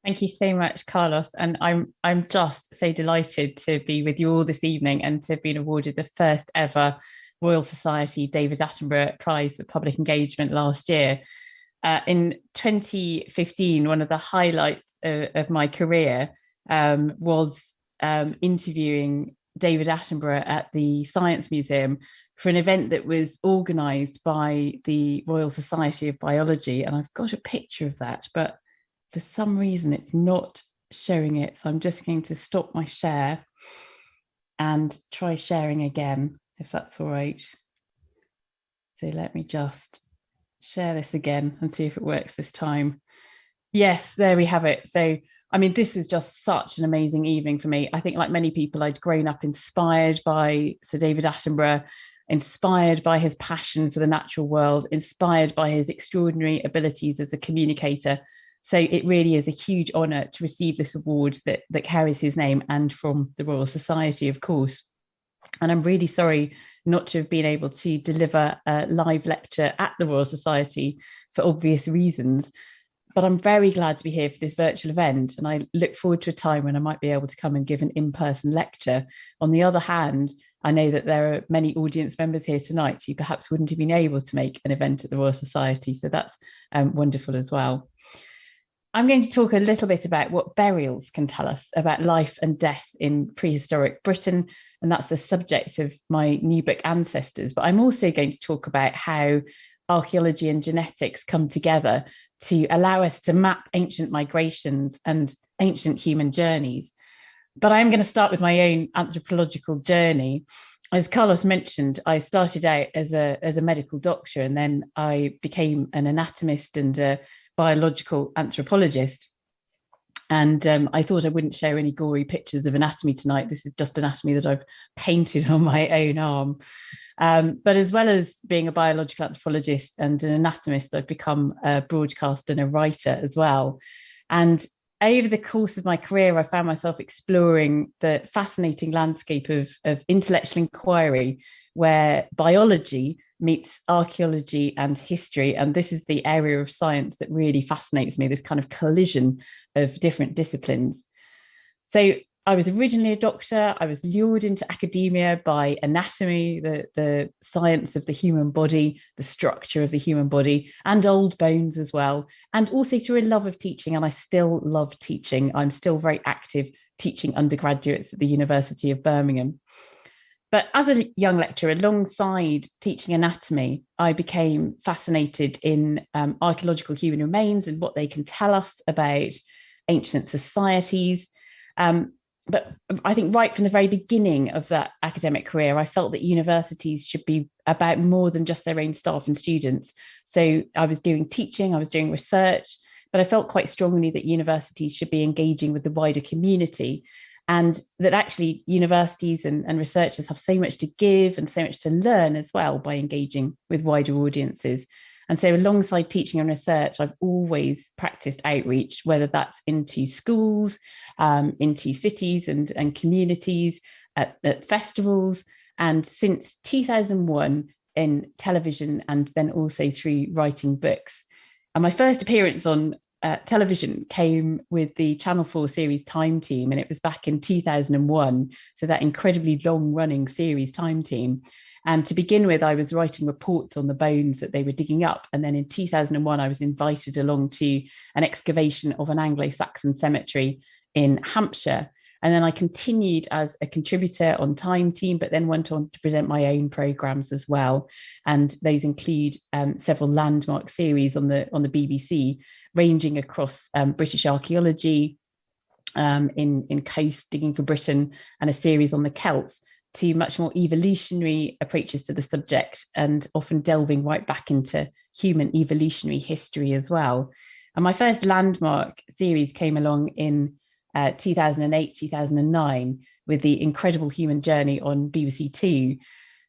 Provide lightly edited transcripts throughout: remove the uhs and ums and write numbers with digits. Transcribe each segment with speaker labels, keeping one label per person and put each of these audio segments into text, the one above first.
Speaker 1: Thank you so much, Carlos. And I'm just so delighted to be with you all this evening and to have been awarded the first ever Royal Society David Attenborough Prize for Public Engagement last year. In 2015, one of the highlights of my career was interviewing David Attenborough at the Science Museum for an event that was organised by the Royal Society of Biology. And I've got a picture of that, but for some reason it's not showing it. So I'm just going to stop my share and try sharing again, if that's all right. So let me just share this again and see if it works this time. Yes, there we have it. So, I mean, this was just such an amazing evening for me. I think, like many people, I'd grown up inspired by Sir David Attenborough, inspired by his passion for the natural world, inspired by his extraordinary abilities as a communicator. So it really is a huge honour to receive this award that carries his name, and from the Royal Society, of course. And I'm really sorry not to have been able to deliver a live lecture at the Royal Society for obvious reasons. But I'm very glad to be here for this virtual event. And I look forward to a time when I might be able to come and give an in-person lecture. On the other hand, I know that there are many audience members here tonight who perhaps wouldn't have been able to make an event at the Royal Society. So that's wonderful as well. I'm going to talk a little bit about what burials can tell us about life and death in prehistoric Britain. And that's the subject of my new book, Ancestors. But I'm also going to talk about how archaeology and genetics come together to allow us to map ancient migrations and ancient human journeys. But I'm going to start with my own anthropological journey. As Carlos mentioned, I started out as a medical doctor, and then I became an anatomist and a biological anthropologist. And I thought I wouldn't show any gory pictures of anatomy tonight. This is just anatomy that I've painted on my own arm. But as well as being a biological anthropologist and an anatomist, I've become a broadcaster and a writer as well. And over the course of my career, I found myself exploring the fascinating landscape of intellectual inquiry, where biology meets archaeology and history. And this is the area of science that really fascinates me, this kind of collision of different disciplines. So I was originally a doctor. I was lured into academia by anatomy, the science of the human body, the structure of the human body, and old bones as well, and also through a love of teaching. And I still love teaching. I'm still very active teaching undergraduates at the University of Birmingham. But as a young lecturer, alongside teaching anatomy, I became fascinated in archaeological human remains and what they can tell us about ancient societies. But I think right from the very beginning of that academic career, I felt that universities should be about more than just their own staff and students. So I was doing teaching, I was doing research, but I felt quite strongly that universities should be engaging with the wider community, and that actually universities and researchers have so much to give and so much to learn as well by engaging with wider audiences. And so alongside teaching and research, I've always practiced outreach, whether that's into schools, into cities and communities, at festivals, and since 2001 in television, and then also through writing books. And my first appearance on television came with the Channel 4 series Time Team, and it was back in 2001. So that incredibly long running series Time Team. And to begin with, I was writing reports on the bones that they were digging up. And then in 2001, I was invited along to an excavation of an Anglo-Saxon cemetery in Hampshire. And then I continued as a contributor on Time Team, but then went on to present my own programmes as well. And those include several landmark series on the BBC, ranging across British archaeology, in coast digging for Britain, and a series on the Celts, to much more evolutionary approaches to the subject, and often delving right back into human evolutionary history as well. And my first landmark series came along in 2008, 2009, with the Incredible Human Journey on BBC Two.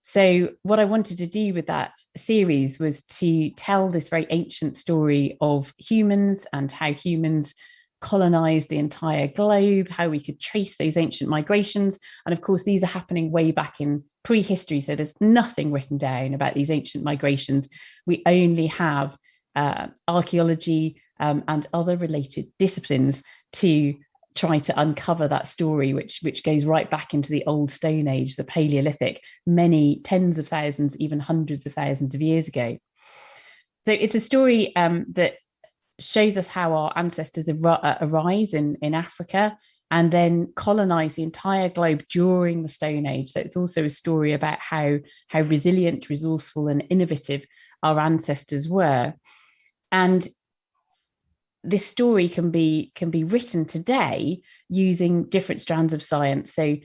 Speaker 1: So what I wanted to do with that series was to tell this very ancient story of humans and how humans colonized the entire globe, how we could trace those ancient migrations. And of course, these are happening way back in prehistory. So there's nothing written down about these ancient migrations. We only have archaeology, and other related disciplines to try to uncover that story, which goes right back into the old Stone Age, the Paleolithic, many tens of thousands, even hundreds of thousands of years ago. So it's a story that shows us how our ancestors arise in Africa and then colonize the entire globe during the Stone Age. So it's also a story about how resilient, resourceful, and innovative our ancestors were. And this story can be written today using different strands of science. So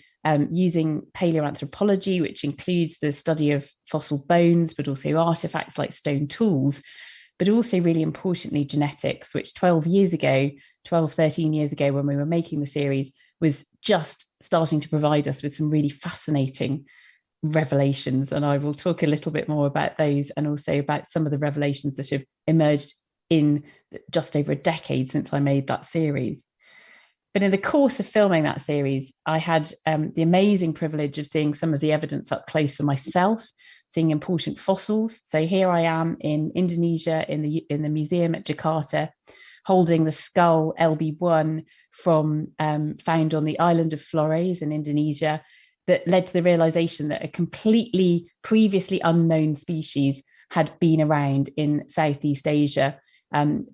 Speaker 1: using Paleo Anthropology, which includes the study of fossil bones, but also artifacts like stone tools, but also really importantly, genetics, which 13 years ago, when we were making the series, was just starting to provide us with some really fascinating revelations. And I will talk a little bit more about those and also about some of the revelations that have emerged in just over a decade since I made that series. But in the course of filming that series, I had the amazing privilege of seeing some of the evidence up close for myself, seeing important fossils. So here I am in Indonesia, in the museum at Jakarta, holding the skull LB1 from found on the island of Flores in Indonesia, that led to the realization that a completely previously unknown species had been around in Southeast Asia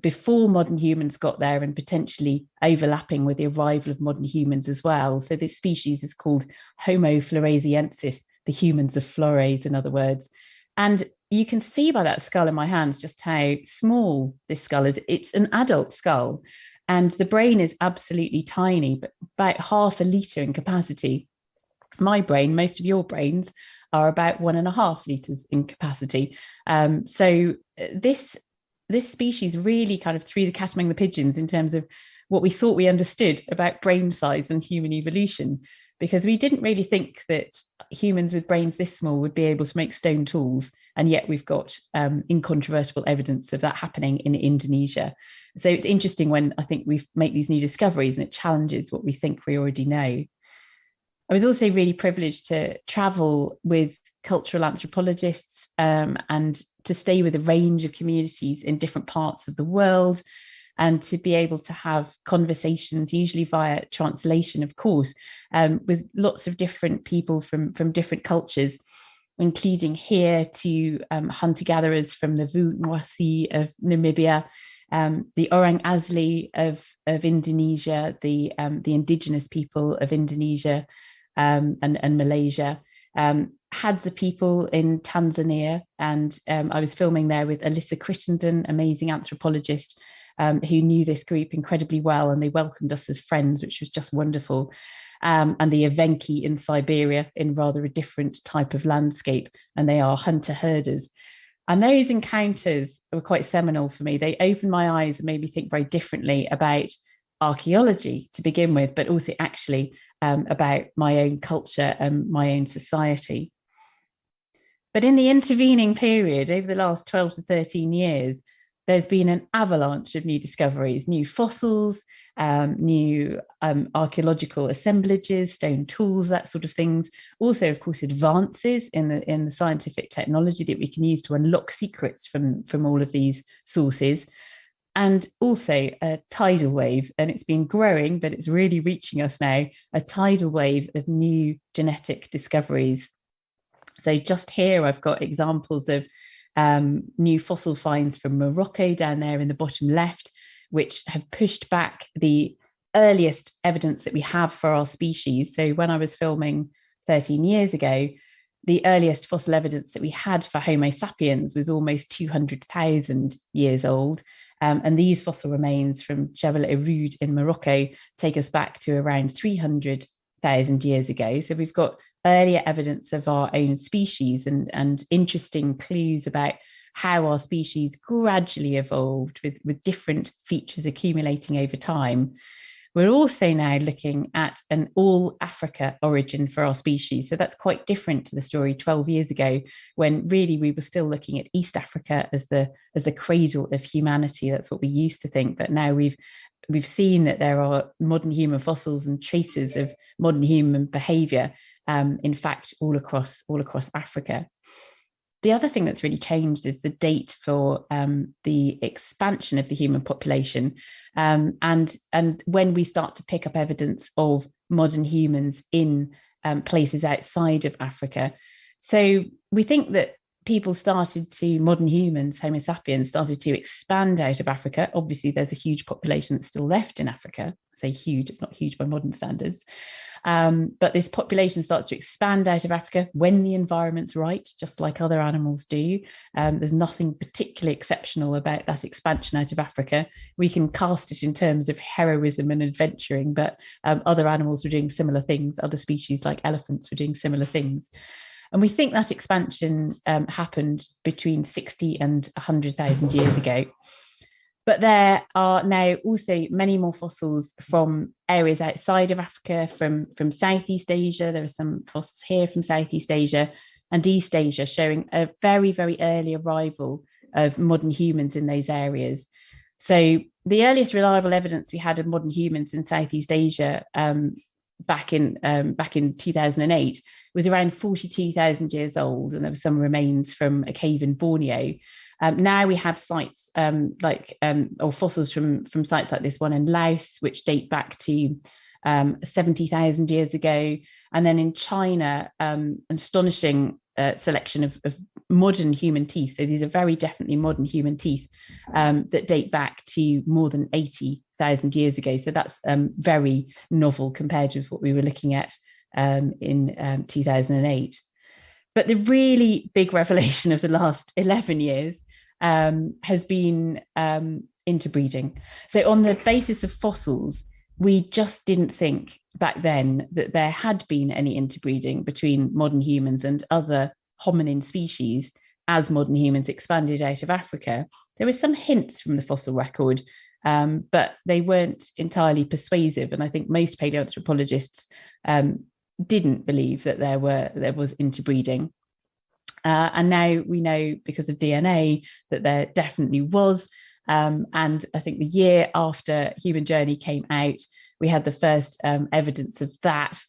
Speaker 1: before modern humans got there, and potentially overlapping with the arrival of modern humans as well. So this species is called Homo Floresiensis, the humans of Flores, in other words. And you can see by that skull in my hands just how small this skull is. It's an adult skull, and the brain is absolutely tiny, but about half a litre in capacity. My brain, most of your brains, are about 1.5 litres in capacity. So this species really kind of threw the cat among the pigeons in terms of what we thought we understood about brain size and human evolution, because we didn't really think that humans with brains this small would be able to make stone tools. And yet we've got incontrovertible evidence of that happening in Indonesia. So it's interesting when I think we make these new discoveries and it challenges what we think we already know. I was also really privileged to travel with cultural anthropologists and to stay with a range of communities in different parts of the world, and to be able to have conversations, usually via translation, of course, with lots of different people from different cultures, including here to hunter-gatherers from the Vuwasi of Namibia, the Orang Asli of Indonesia, the indigenous people of Indonesia and Malaysia, Hadza people in Tanzania. And I was filming there with Alyssa Crittenden, amazing anthropologist, who knew this group incredibly well, and they welcomed us as friends, which was just wonderful. And the Evenki in Siberia, in rather a different type of landscape, and they are hunter-herders. And those encounters were quite seminal for me. They opened my eyes and made me think very differently about archaeology to begin with, but also actually about my own culture and my own society. But in the intervening period, over the last 12 to 13 years, there's been an avalanche of new discoveries, new fossils, new archaeological assemblages, stone tools, that sort of things. Also, of course, advances in the scientific technology that we can use to unlock secrets from all of these sources. And also a tidal wave, and it's been growing, but it's really reaching us now, a tidal wave of new genetic discoveries. So just here, I've got examples of new fossil finds from Morocco down there in the bottom left, which have pushed back the earliest evidence that we have for our species. So when I was filming 13 years ago, the earliest fossil evidence that we had for Homo sapiens was almost 200,000 years old. And these fossil remains from Jebel Irhoud in Morocco take us back to around 300,000 years ago. So we've got earlier evidence of our own species and interesting clues about how our species gradually evolved with different features accumulating over time. We're also now looking at an all Africa origin for our species. So that's quite different to the story 12 years ago, when really we were still looking at East Africa as the cradle of humanity. That's what we used to think. But now we've seen that there are modern human fossils and traces of modern human behavior, in fact, all across Africa. The other thing that's really changed is the date for the expansion of the human population, and when we start to pick up evidence of modern humans in places outside of Africa. So we think that modern humans, Homo sapiens, started to expand out of Africa. Obviously, there's a huge population that's still left in Africa. I say huge, it's not huge by modern standards. But this population starts to expand out of Africa when the environment's right, just like other animals do. There's nothing particularly exceptional about that expansion out of Africa. We can cast it in terms of heroism and adventuring, but other animals were doing similar things. Other species like elephants were doing similar things. And we think that expansion happened between 60 and 100,000 years ago. But there are now also many more fossils from areas outside of Africa, from Southeast Asia. There are some fossils here from Southeast Asia and East Asia, showing a very, very early arrival of modern humans in those areas. So the earliest reliable evidence we had of modern humans in Southeast Asia back in 2008 was around 42,000 years old, and there were some remains from a cave in Borneo. Now we have sites or fossils from sites like this one in Laos, which date back to 70,000 years ago. And then in China, an astonishing selection of modern human teeth. So these are very definitely modern human teeth that date back to more than 80,000 years ago. So that's very novel compared with what we were looking at in 2008. But the really big revelation of the last 11 years has been interbreeding. So on the basis of fossils, we just didn't think back then that there had been any interbreeding between modern humans and other hominin species as modern humans expanded out of Africa. There were some hints from the fossil record, but they weren't entirely persuasive. And I think most paleoanthropologists didn't believe that there was interbreeding. And now we know because of DNA that there definitely was. And I think the year after Human Journey came out, we had the first evidence of that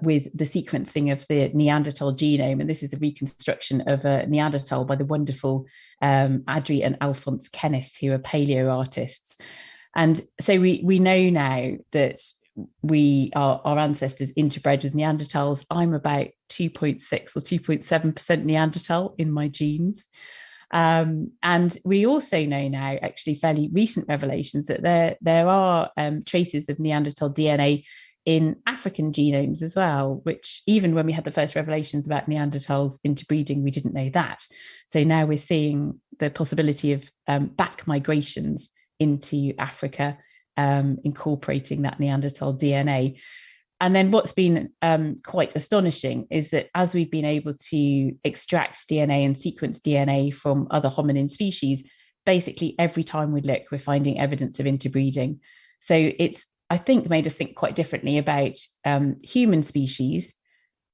Speaker 1: with the sequencing of the Neanderthal genome. And this is a reconstruction of a Neanderthal by the wonderful Adri and Alphonse Kennis, who are paleo artists. And so we know now that our ancestors interbred with Neanderthals. I'm about 2.6 or 2.7% Neanderthal in my genes. And we also know now, actually fairly recent revelations, that there are traces of Neanderthal DNA in African genomes as well, which even when we had the first revelations about Neanderthals interbreeding, we didn't know that. So now we're seeing the possibility of back migrations into Africa, incorporating that Neanderthal DNA. And then what's been quite astonishing is that as we've been able to extract DNA and sequence DNA from other hominin species, basically every time we look, we're finding evidence of interbreeding. So it's, I think, made us think quite differently about human species,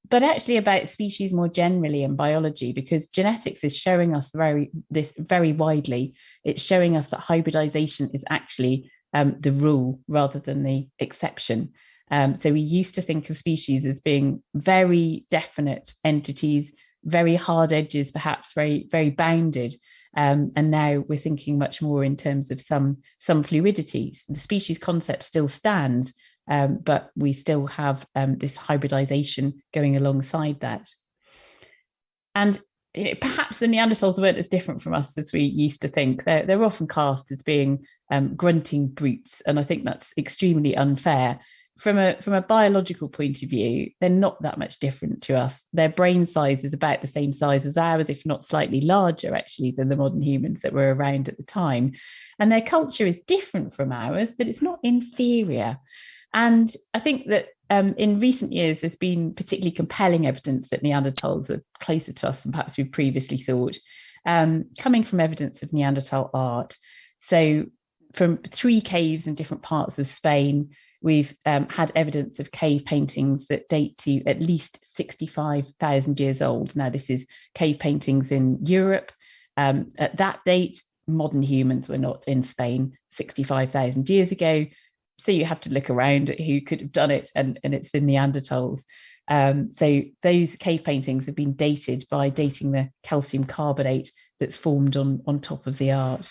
Speaker 1: but actually about species more generally in biology, because genetics is showing us very widely. It's showing us that hybridization is actually the rule rather than the exception. So we used to think of species as being very definite entities, very hard edges, perhaps very, very bounded. And now we're thinking much more in terms of some fluidity. So the species concept still stands, but we still have this hybridization going alongside that. And perhaps the Neanderthals weren't as different from us as we used to think. They're often cast as being grunting brutes, and I think that's extremely unfair. From a biological point of view, they're not that much different to us. Their brain size is about the same size as ours, if not slightly larger, actually, than the modern humans that were around at the time. And their culture is different from ours, but it's not inferior. And I think that in recent years, there's been particularly compelling evidence that Neanderthals are closer to us than perhaps we previously thought, coming from evidence of Neanderthal art. So from 3 caves in different parts of Spain, we've had evidence of cave paintings that date to at least 65,000 years old. Now, this is cave paintings in Europe. At that date, modern humans were not in Spain 65,000 years ago. So you have to look around at who could have done it, and it's the Neanderthals. So those cave paintings have been dated by dating the calcium carbonate that's formed on top of the art.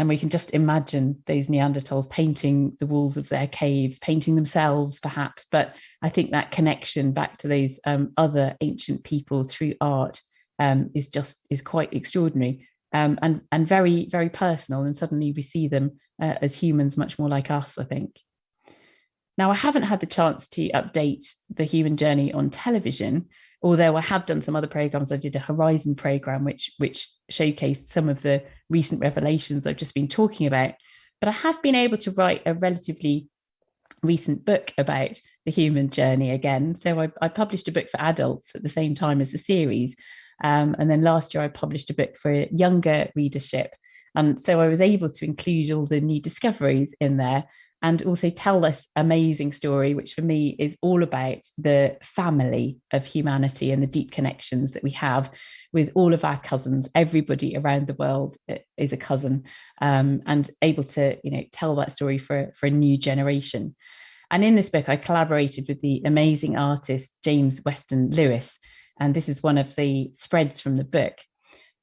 Speaker 1: And we can just imagine those Neanderthals painting the walls of their caves, painting themselves perhaps. But I think that connection back to those other ancient people through art is quite extraordinary, and very, very personal. And suddenly we see them as humans much more like us, I think. Now, I haven't had the chance to update the human journey on television, although I have done some other programs. I did a Horizon program, which showcased some of the recent revelations I've just been talking about. But I have been able to write a relatively recent book about the human journey again. So I published a book for adults at the same time as the series. And then last year I published a book for younger readership. And so I was able to include all the new discoveries in there, and also tell this amazing story, which for me is all about the family of humanity and the deep connections that we have with all of our cousins. Everybody around the world is a cousin, and able to, tell that story for a new generation. And in this book, I collaborated with the amazing artist, James Weston Lewis. And this is one of the spreads from the book,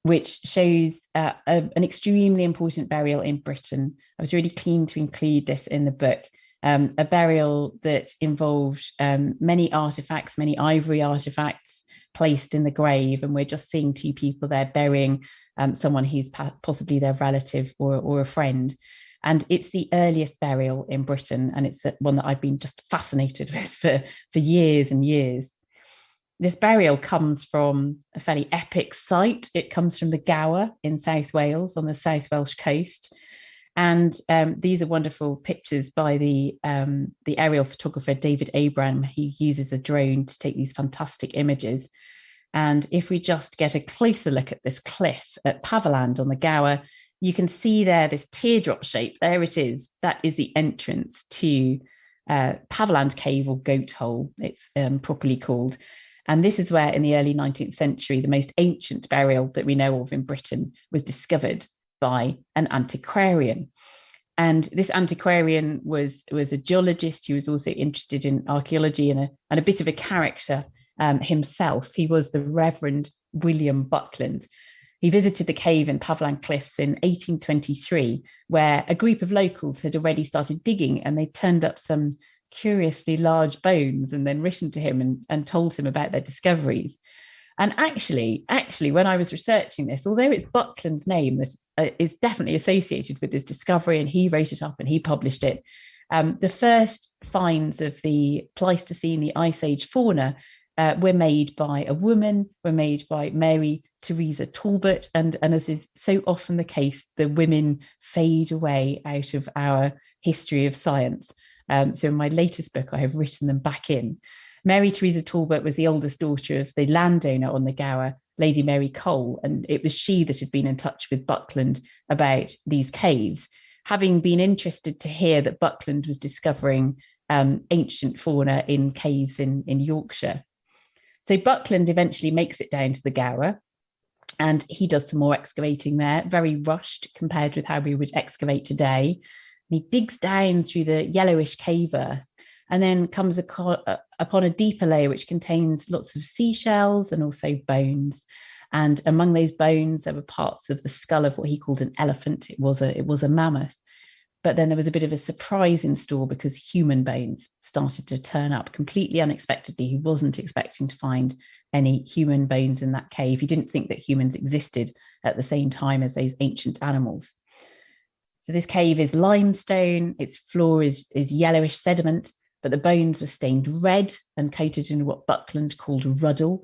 Speaker 1: which shows an extremely important burial in Britain. I was really keen to include this in the book, a burial that involved many artifacts, many ivory artifacts placed in the grave. And we're just seeing two people there burying someone who's possibly their relative or a friend. And it's the earliest burial in Britain. And it's one that I've been just fascinated with for years and years. This burial comes from a fairly epic site. It comes from the Gower in South Wales on the South Welsh coast. And these are wonderful pictures by the aerial photographer, David Abram. He uses a drone to take these fantastic images. And if we just get a closer look at this cliff at Paverland on the Gower, you can see there this teardrop shape. There it is. That is the entrance to Paverland Cave, or Goat Hole, it's properly called. And this is where, in the early 19th century, the most ancient burial that we know of in Britain was discovered by an antiquarian. And this antiquarian was a geologist who was also interested in archaeology, and a bit of a character himself. He was the Reverend William Buckland. He visited the cave in Paverland Cliffs in 1823, where a group of locals had already started digging, and they turned up some curiously large bones and then written to him and told him about their discoveries. And actually, when I was researching this, although it's Buckland's name that is definitely associated with this discovery, and he wrote it up and he published it, the first finds of the Pleistocene, the Ice Age fauna, were made by a woman, were made by Mary Teresa Talbot. And as is so often the case, the women fade away out of our history of science. So in my latest book, I have written them back in. Mary Teresa Talbot was the oldest daughter of the landowner on the Gower, Lady Mary Cole, and it was she that had been in touch with Buckland about these caves, having been interested to hear that Buckland was discovering ancient fauna in caves in Yorkshire. So Buckland eventually makes it down to the Gower, and he does some more excavating there, very rushed compared with how we would excavate today. He digs down through the yellowish cave earth, and then comes upon a deeper layer which contains lots of seashells and also bones. And among those bones, there were parts of the skull of what he called an elephant. It was a mammoth. But then there was a bit of a surprise in store, because human bones started to turn up completely unexpectedly. He wasn't expecting to find any human bones in that cave. He didn't think that humans existed at the same time as those ancient animals. So this cave is limestone, its floor is yellowish sediment, but the bones were stained red and coated in what Buckland called ruddle.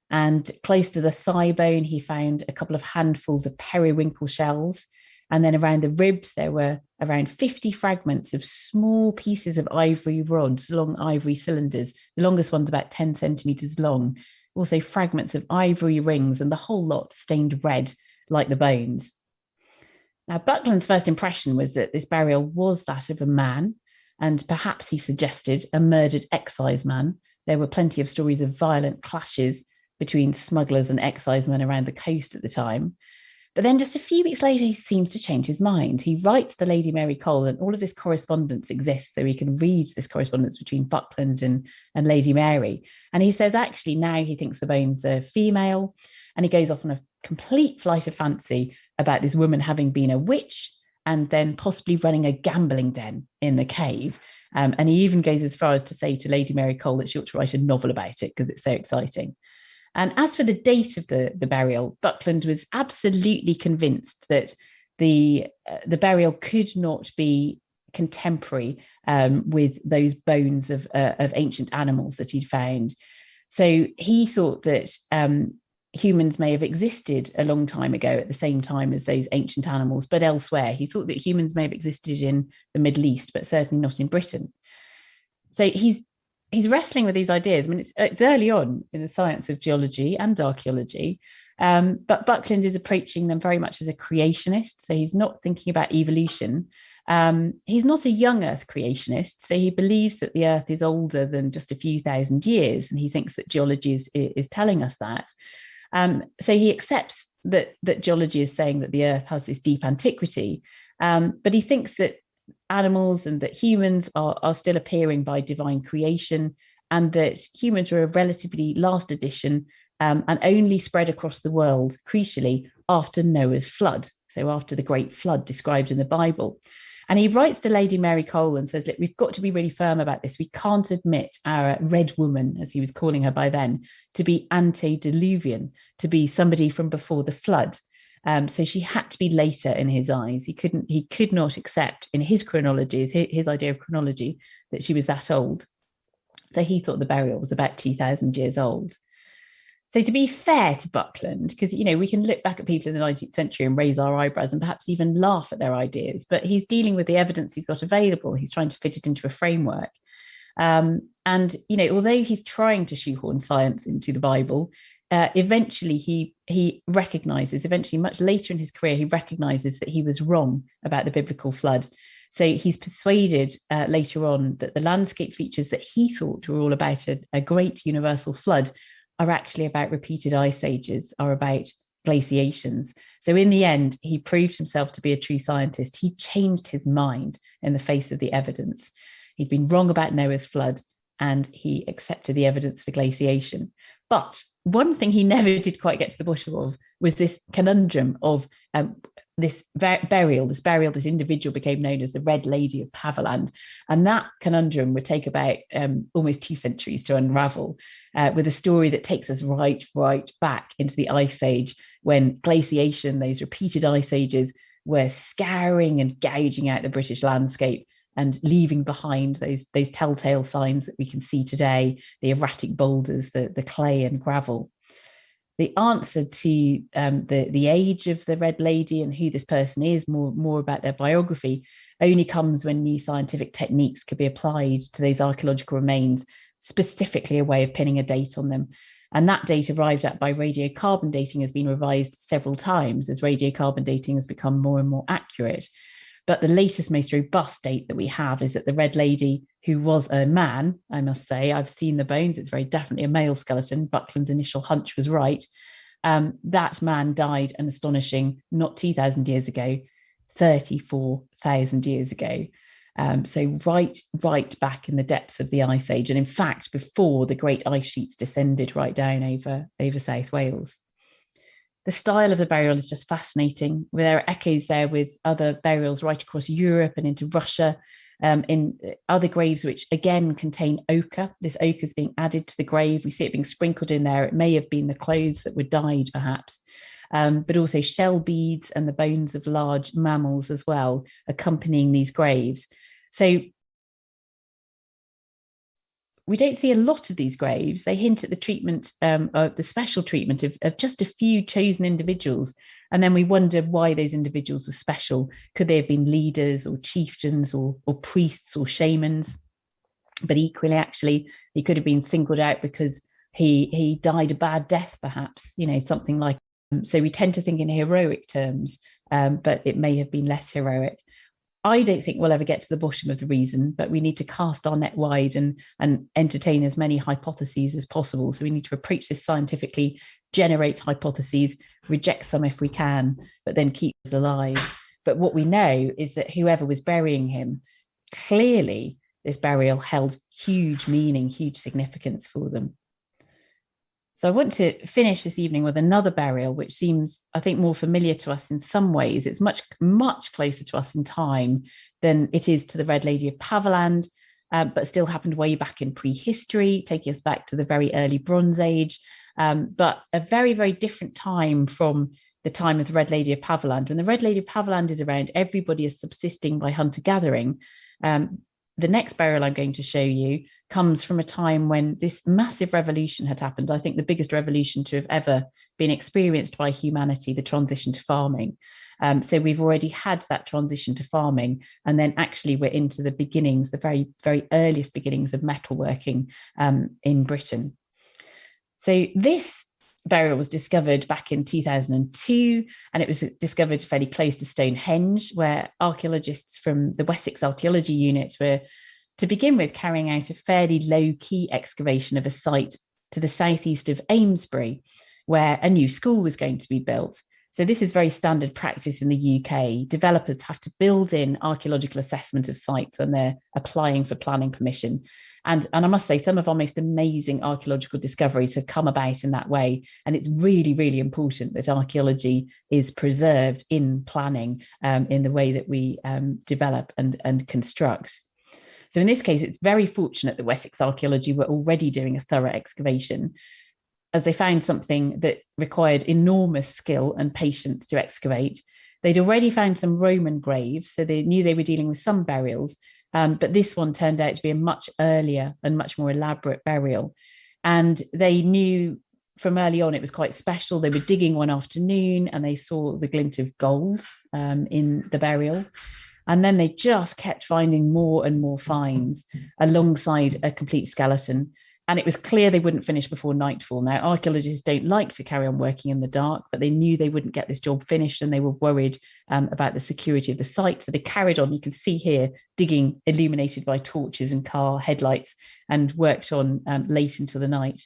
Speaker 1: And close to the thigh bone, he found a couple of handfuls of periwinkle shells. And then around the ribs, there were around 50 fragments of small pieces of ivory rods, long ivory cylinders. The longest one's about 10 centimeters long. Also fragments of ivory rings, and the whole lot stained red like the bones. Now, Buckland's first impression was that this burial was that of a man, and perhaps he suggested a murdered exciseman. There were plenty of stories of violent clashes between smugglers and excisemen around the coast at the time. But then just a few weeks later, he seems to change his mind. He writes to Lady Mary Cole, and all of this correspondence exists, so we can read this correspondence between Buckland and Lady Mary. And he says, actually, now he thinks the bones are female, and he goes off on a complete flight of fancy about this woman having been a witch and then possibly running a gambling den in the cave. And he even goes as far as to say to Lady Mary Cole that she ought to write a novel about it because it's so exciting. And as for the date of the burial, Buckland was absolutely convinced that the burial could not be contemporary with those bones of ancient animals that he'd found. So he thought that humans may have existed a long time ago at the same time as those ancient animals, but elsewhere. He thought that humans may have existed in the Middle East, but certainly not in Britain. So he's wrestling with these ideas. I mean, it's early on in the science of geology and archaeology, but Buckland is approaching them very much as a creationist. So he's not thinking about evolution. He's not a young Earth creationist. So he believes that the Earth is older than just a few thousand years, and he thinks that geology is telling us that. So he accepts that geology is saying that the Earth has this deep antiquity, but he thinks that animals and that humans are still appearing by divine creation, and that humans are a relatively last addition and only spread across the world, crucially, after Noah's flood, so after the great flood described in the Bible. And he writes to Lady Mary Cole and says, look, we've got to be really firm about this. We can't admit our red woman, as he was calling her by then, to be antediluvian, to be somebody from before the flood. So she had to be later in his eyes. He could not accept in his chronology, his idea of chronology, that she was that old. So he thought the burial was about 2,000 years old. So to be fair to Buckland, because, we can look back at people in the 19th century and raise our eyebrows and perhaps even laugh at their ideas, but he's dealing with the evidence he's got available. He's trying to fit it into a framework. And, although he's trying to shoehorn science into the Bible, eventually he recognizes, much later in his career, he recognizes that he was wrong about the biblical flood. So he's persuaded later on that the landscape features that he thought were all about a great universal flood are actually about repeated ice ages, are about glaciations. So in the end, he proved himself to be a true scientist. He changed his mind in the face of the evidence. He'd been wrong about Noah's flood, and he accepted the evidence for glaciation. But one thing he never did quite get to the bottom of was this conundrum of this burial. This individual became known as the Red Lady of Paverland. And that conundrum would take about almost 2 centuries to unravel, with a story that takes us right back into the Ice Age, when glaciation, those repeated ice ages, were scouring and gouging out the British landscape and leaving behind those telltale signs that we can see today, the erratic boulders, the clay and gravel. The answer to the age of the Red Lady and who this person is, more about their biography, only comes when new scientific techniques could be applied to those archaeological remains, specifically a way of pinning a date on them. And that date arrived at by radiocarbon dating has been revised several times as radiocarbon dating has become more and more accurate. But the latest, most robust date that we have is that the Red Lady, who was a man, I must say, I've seen the bones, it's very definitely a male skeleton. Buckland's initial hunch was right. That man died an astonishing, not 2,000 years ago, 34,000 years ago. So right back in the depths of the Ice Age. And in fact, before the great ice sheets descended right down over South Wales. The style of the burial is just fascinating. There are echoes there with other burials right across Europe and into Russia, in other graves which again contain ochre. This ochre is being added to the grave. We see it being sprinkled in there. It may have been the clothes that were dyed, perhaps, but also shell beads and the bones of large mammals as well, accompanying these graves. So we don't see a lot of these graves. They hint at the treatment, the special treatment of just a few chosen individuals. And then we wonder why those individuals were special. Could they have been leaders or chieftains or priests or shamans? But equally, actually, he could have been singled out because he died a bad death, perhaps, something like. So we tend to think in heroic terms, but it may have been less heroic. I don't think we'll ever get to the bottom of the reason, but we need to cast our net wide and entertain as many hypotheses as possible. So we need to approach this scientifically, generate hypotheses, reject some if we can, but then keep us alive. But what we know is that whoever was burying him, clearly this burial held huge meaning, huge significance for them. So I want to finish this evening with another burial, which seems, I think, more familiar to us in some ways. It's much, much closer to us in time than it is to the Red Lady of Paviland, but still happened way back in prehistory, taking us back to the very early Bronze Age, but a very, very different time from the time of the Red Lady of Paviland. When the Red Lady of Paviland is around, everybody is subsisting by hunter-gathering. The next burial I'm going to show you comes from a time when this massive revolution had happened. I think the biggest revolution to have ever been experienced by humanity, the transition to farming. So we've already had that transition to farming, and then actually we're into the beginnings, the very, very earliest beginnings of metalworking in Britain. So this burial was discovered back in 2002, and it was discovered fairly close to Stonehenge, where archaeologists from the Wessex Archaeology Unit were, to begin with, carrying out a fairly low-key excavation of a site to the southeast of Amesbury, where a new school was going to be built. So this is very standard practice in the UK. Developers have to build in archaeological assessment of sites when they're applying for planning permission. And I must say, some of our most amazing archaeological discoveries have come about in that way. And it's really, really important that archaeology is preserved in planning in the way that we develop and construct. So in this case, it's very fortunate that Wessex Archaeology were already doing a thorough excavation, as they found something that required enormous skill and patience to excavate. They'd already found some Roman graves, so they knew they were dealing with some burials, but this one turned out to be a much earlier and much more elaborate burial. And they knew from early on it was quite special. They were digging one afternoon and they saw the glint of gold in the burial. And then they just kept finding more and more finds alongside a complete skeleton. And it was clear they wouldn't finish before nightfall. Now, archaeologists don't like to carry on working in the dark, but they knew they wouldn't get this job finished, and they were worried about the security of the site. So they carried on. You can see here digging illuminated by torches and car headlights, and worked on late into the night.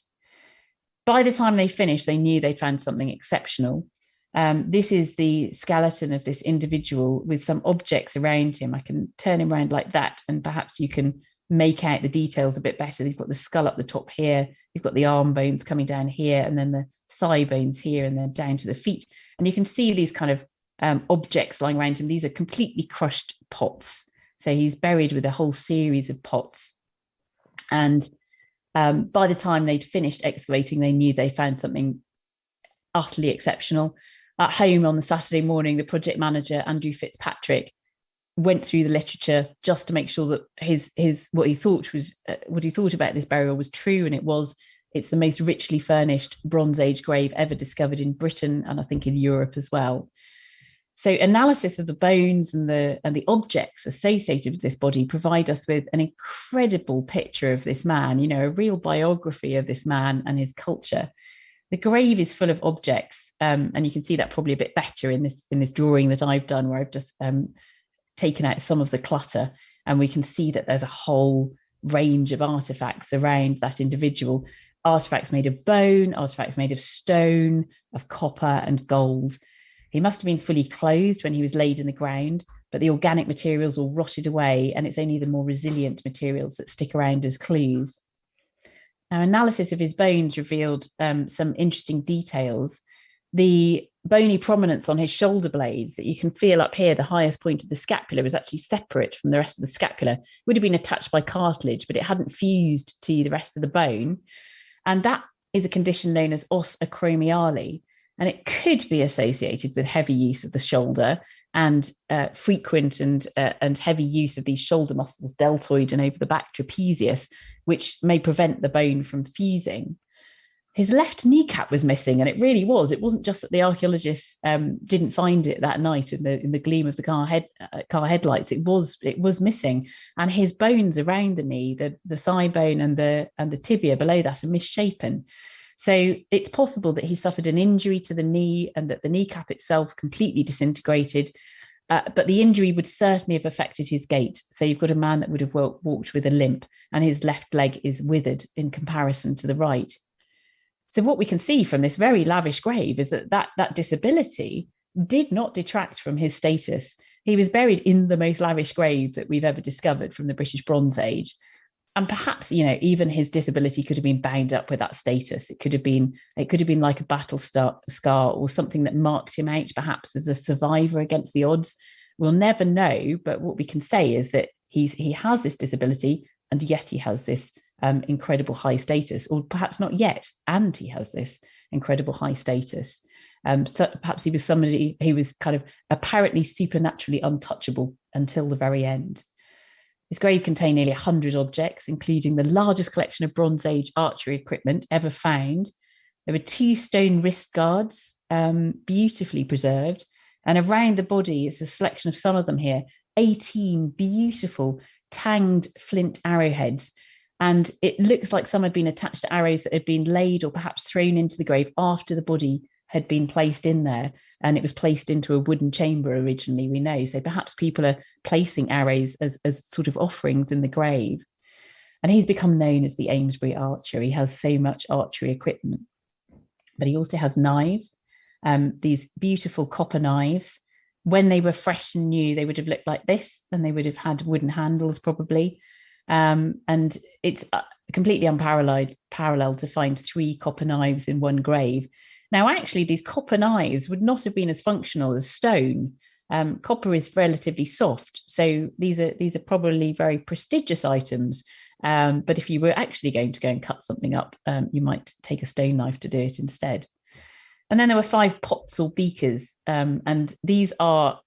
Speaker 1: By the time they finished, they knew they'd found something exceptional. This is the skeleton of this individual with some objects around him. I can turn him around like that, and perhaps you can make out the details a bit better. You've got the skull up the top here, you've got the arm bones coming down here, and then the thigh bones here, and then down to the feet. And you can see these kind of objects lying around him. These are completely crushed pots. So he's buried with a whole series of pots. And by the time they'd finished excavating, they knew they found something utterly exceptional. At home on the Saturday morning, the project manager, Andrew Fitzpatrick, went through the literature just to make sure that his what he thought about this burial was true, and it's the most richly furnished Bronze Age grave ever discovered in Britain, and I think in Europe as well. So analysis of the bones and the objects associated with this body provide us with an incredible picture of this man, a real biography of this man and his culture. The grave is full of objects, and you can see that probably a bit better in this drawing that I've done, where I've just taken out some of the clutter, and we can see that there's a whole range of artifacts around that individual. Artifacts made of bone, artifacts made of stone, of copper and gold. He must have been fully clothed when he was laid in the ground, but the organic materials all rotted away, and it's only the more resilient materials that stick around as clues. Now, analysis of his bones revealed some interesting details. The bony prominence on his shoulder blades that you can feel up here, the highest point of the scapula, was actually separate from the rest of the scapula. It would have been attached by cartilage, but it hadn't fused to the rest of the bone. And that is a condition known as os acromiali, and it could be associated with heavy use of the shoulder and frequent and heavy use of these shoulder muscles, deltoid and over the back trapezius, which may prevent the bone from fusing. His left kneecap was missing, and it really was. It wasn't just that the archaeologists didn't find it that night in the gleam of the car headlights. It was missing, and his bones around the knee, the thigh bone and the tibia below that, are misshapen. So it's possible that he suffered an injury to the knee and that the kneecap itself completely disintegrated. But the injury would certainly have affected his gait. So you've got a man that would have walked with a limp, and his left leg is withered in comparison to the right. So what we can see from this very lavish grave is that disability did not detract from his status. He was buried in the most lavish grave that we've ever discovered from the British Bronze Age. And perhaps, even his disability could have been bound up with that status. It could have been like a battle scar or something that marked him out, perhaps as a survivor against the odds. We'll never know, but what we can say is that he has this disability, and yet he has this incredible high status, or perhaps not yet, and he has this incredible high status. So perhaps he was somebody who was kind of apparently supernaturally untouchable until the very end. His grave contained nearly 100 objects, including the largest collection of Bronze Age archery equipment ever found. There were 2 stone wrist guards, beautifully preserved. And around the body is a selection of some of them here, 18 beautiful tanged flint arrowheads. And it looks like some had been attached to arrows that had been laid or perhaps thrown into the grave after the body had been placed in there, and it was placed into a wooden chamber originally, we know. So perhaps people are placing arrows as sort of offerings in the grave. And he's become known as the Amesbury Archer. He has so much archery equipment, but he also has knives, these beautiful copper knives. When they were fresh and new, they would have looked like this, and they would have had wooden handles probably. And it's completely unparalleled to find 3 copper knives in one grave. Now, actually, these copper knives would not have been as functional as stone. Copper is relatively soft, so these are probably very prestigious items. But if you were actually going to go and cut something up, you might take a stone knife to do it instead. And then there were 5 pots or beakers, and these are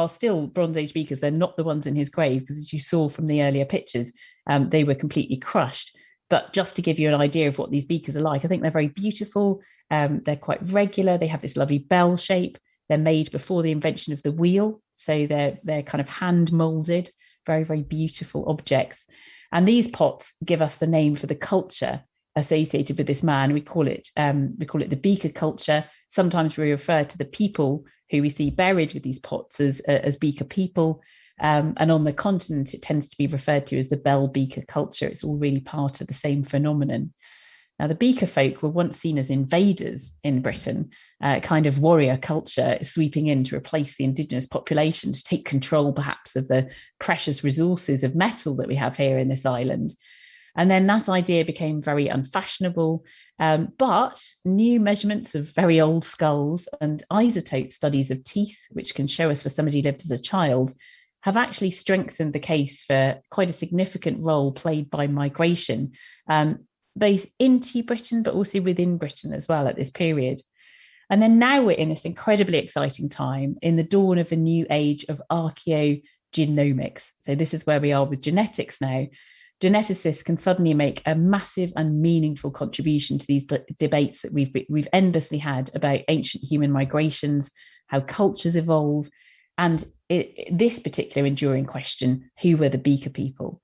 Speaker 1: still Bronze Age beakers. They're not the ones in his grave, because as you saw from the earlier pictures, they were completely crushed. But just to give you an idea of what these beakers are like, I think they're very beautiful. They're quite regular. They have this lovely bell shape. They're made before the invention of the wheel. So they're kind of hand molded, very, very beautiful objects. And these pots give us the name for the culture associated with this man. We call it the Beaker culture. Sometimes we refer to the people who we see buried with these pots as Beaker people. And on the continent, it tends to be referred to as the Bell Beaker culture. It's all really part of the same phenomenon. Now, the Beaker folk were once seen as invaders in Britain, kind of warrior culture sweeping in to replace the indigenous population, to take control perhaps of the precious resources of metal that we have here in this island. And then that idea became very unfashionable, but new measurements of very old skulls and isotope studies of teeth, which can show us where somebody lived as a child, have actually strengthened the case for quite a significant role played by migration, both into Britain, but also within Britain as well at this period. And then now we're in this incredibly exciting time in the dawn of a new age of archaeogenomics. So this is where we are with genetics now. Geneticists can suddenly make a massive and meaningful contribution to these debates that we've endlessly had about ancient human migrations, how cultures evolve, and this particular enduring question: who were the Beaker people?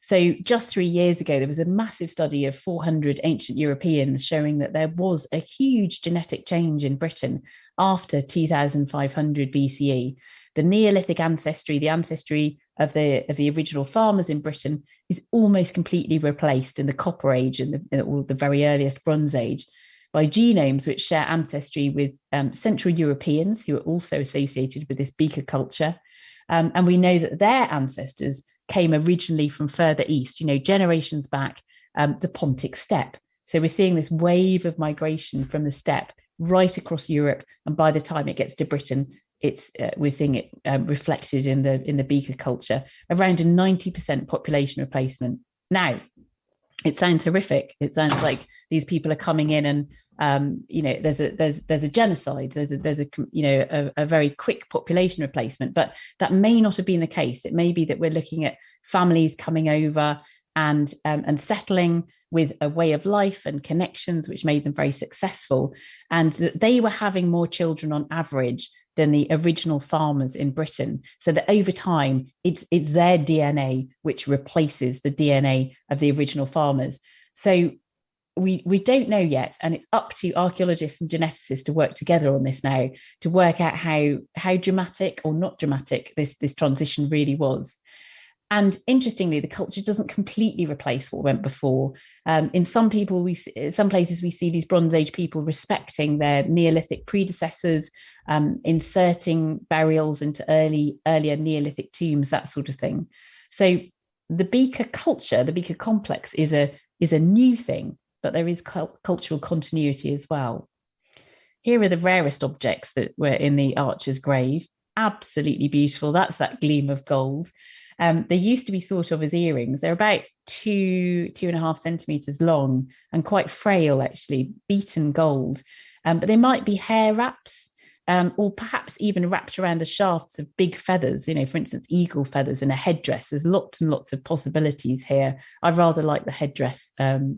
Speaker 1: So just 3 years ago, there was a massive study of 400 ancient Europeans showing that there was a huge genetic change in Britain after 2500 BCE. The Neolithic ancestry, the ancestry of the original farmers in Britain, is almost completely replaced in the Copper Age and the very earliest Bronze Age by genomes which share ancestry with Central Europeans, who are also associated with this Beaker culture. And we know that their ancestors came originally from further east, generations back, the Pontic steppe. So we're seeing this wave of migration from the steppe right across Europe. And by the time it gets to Britain, we're seeing it reflected in the Beaker culture, around a 90% population replacement. Now, it sounds horrific. It sounds like these people are coming in and there's a genocide. There's a very quick population replacement, but that may not have been the case. It may be that we're looking at families coming over and settling with a way of life and connections which made them very successful, and that they were having more children on average than the original farmers in Britain. So that over time, it's their DNA which replaces the DNA of the original farmers. So we don't know yet, and it's up to archaeologists and geneticists to work together on this now to work out how dramatic or not dramatic this transition really was. And interestingly, the culture doesn't completely replace what went before. In some places we see these Bronze Age people respecting their Neolithic predecessors, inserting burials into earlier Neolithic tombs, that sort of thing. So the Beaker culture, the Beaker complex, is a new thing, but there is cultural continuity as well. Here are the rarest objects that were in the Archer's grave. Absolutely beautiful. That's that gleam of gold. They used to be thought of as earrings. They're about 2.5 centimeters long and quite frail, actually, beaten gold. But they might be hair wraps, or perhaps even wrapped around the shafts of big feathers, for instance, eagle feathers in a headdress. There's lots and lots of possibilities here. I rather like the headdress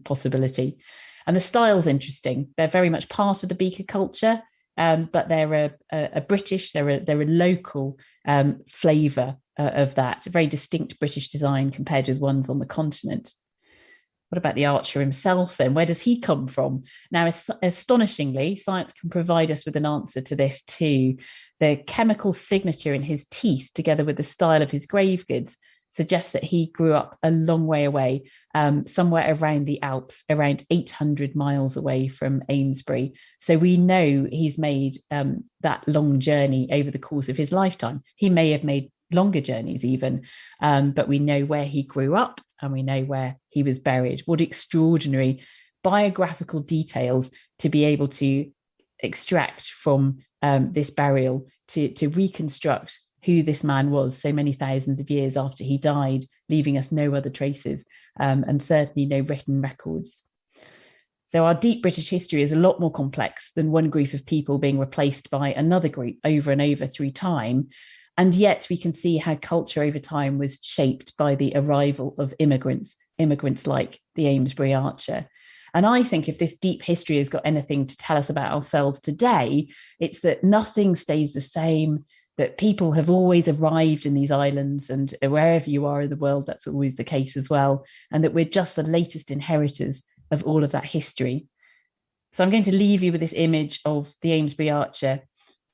Speaker 1: possibility. And the style's interesting. They're very much part of the Beaker culture, but they're a British, they're a local flavour of that, a very distinct British design compared with ones on the continent. What about the Archer himself then? Where does he come from? Now, astonishingly, science can provide us with an answer to this too. The chemical signature in his teeth, together with the style of his grave goods, suggests that he grew up a long way away, somewhere around the Alps, around 800 miles away from Amesbury. So we know he's made that long journey over the course of his lifetime. He may have made longer journeys even, but we know where he grew up and we know where he was buried. What extraordinary biographical details to be able to extract from this burial to reconstruct who this man was so many thousands of years after he died, leaving us no other traces, and certainly no written records. So our deep British history is a lot more complex than one group of people being replaced by another group over and over through time. And yet we can see how culture over time was shaped by the arrival of immigrants like the Amesbury Archer. And I think if this deep history has got anything to tell us about ourselves today, it's that nothing stays the same, that people have always arrived in these islands, and wherever you are in the world, that's always the case as well, and that we're just the latest inheritors of all of that history. So I'm going to leave you with this image of the Amesbury Archer,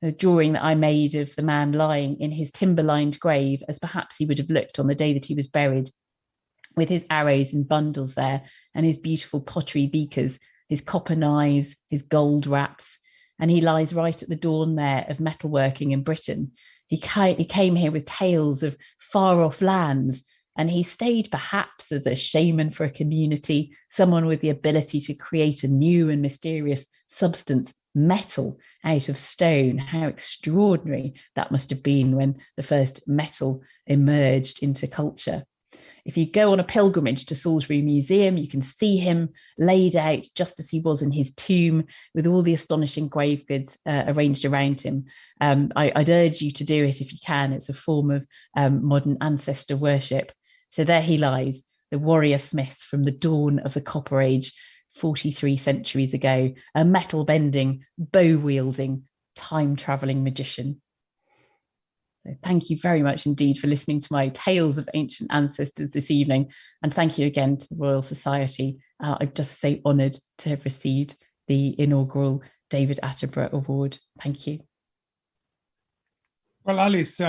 Speaker 1: a drawing that I made of the man lying in his timber-lined grave, as perhaps he would have looked on the day that he was buried, with his arrows and bundles there, and his beautiful pottery beakers, his copper knives, his gold wraps. And he lies right at the dawn there of metalworking in Britain. He came here with tales of far-off lands, and he stayed perhaps as a shaman for a community, someone with the ability to create a new and mysterious substance, metal, out of stone. How extraordinary that must have been when the first metal emerged into culture. If you go on a pilgrimage to Salisbury Museum, you can see him laid out just as he was in his tomb, with all the astonishing grave goods arranged around him. I'd urge you to do it if you can. It's a form of modern ancestor worship. So there he lies, the warrior smith from the dawn of the Copper Age, 43 centuries ago, a metal-bending, bow-wielding, time-travelling magician. So thank you very much indeed for listening to my tales of ancient ancestors this evening. And thank you again to the Royal Society. I'm just so honoured to have received the inaugural David Attenborough Award. Thank you.
Speaker 2: Well, Alice,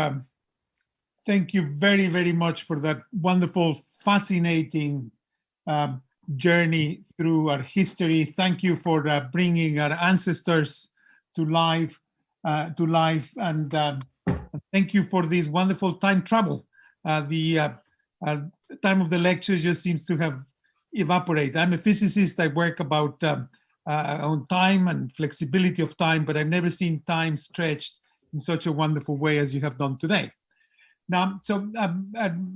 Speaker 2: thank you very, very much for that wonderful, fascinating journey through our history. Thank you for bringing our ancestors to life, and thank you for this wonderful time travel. The time of the lecture just seems to have evaporated. I'm a physicist. I work about on time and flexibility of time, but I've never seen time stretched in such a wonderful way as you have done today. Now, so